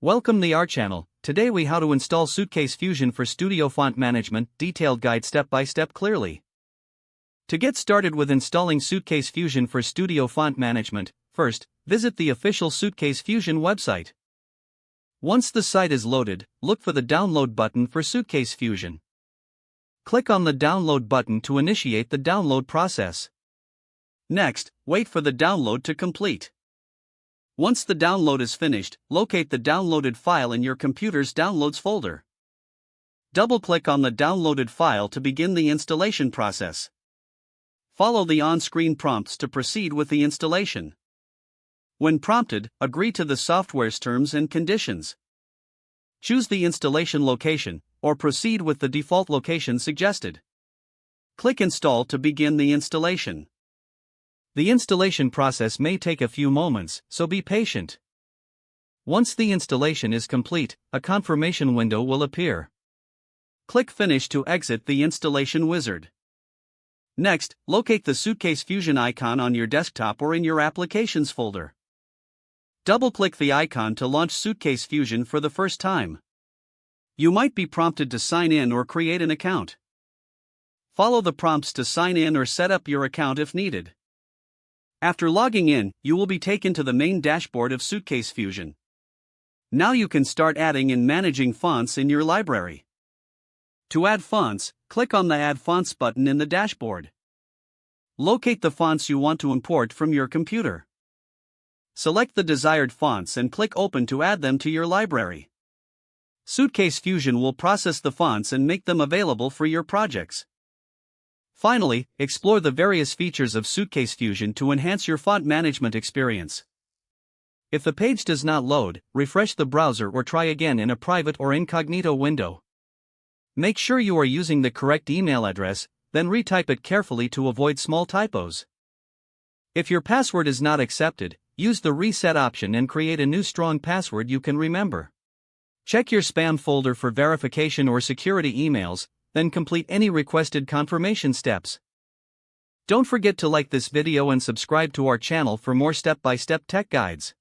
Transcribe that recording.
Welcome to our channel. Today we how to install Suitcase Fusion for Studio Font Management, detailed guide step by step clearly. To get started with installing Suitcase Fusion for Studio Font Management, first, visit the official Suitcase Fusion website. Once the site is loaded, look for the download button for Suitcase Fusion. Click on the download button to initiate the download process. Next, wait for the download to complete. Once the download is finished, locate the downloaded file in your computer's Downloads folder. Double-click on the downloaded file to begin the installation process. Follow the on-screen prompts to proceed with the installation. When prompted, agree to the software's terms and conditions. Choose the installation location, or proceed with the default location suggested. Click Install to begin the installation. The installation process may take a few moments, so be patient. Once the installation is complete, a confirmation window will appear. Click Finish to exit the installation wizard. Next, locate the Suitcase Fusion icon on your desktop or in your Applications folder. Double-click the icon to launch Suitcase Fusion for the first time. You might be prompted to sign in or create an account. Follow the prompts to sign in or set up your account if needed. After logging in, you will be taken to the main dashboard of Suitcase Fusion. Now you can start adding and managing fonts in your library. To add fonts, click on the Add Fonts button in the dashboard. Locate the fonts you want to import from your computer. Select the desired fonts and click Open to add them to your library. Suitcase Fusion will process the fonts and make them available for your projects. Finally, explore the various features of Suitcase Fusion to enhance your font management experience. If the page does not load, refresh the browser or try again in a private or incognito window. Make sure you are using the correct email address, then retype it carefully to avoid small typos. If your password is not accepted, use the reset option and create a new strong password you can remember. Check your spam folder for verification or security emails, then complete any requested confirmation steps. Don't forget to like this video and subscribe to our channel for more step-by-step tech guides.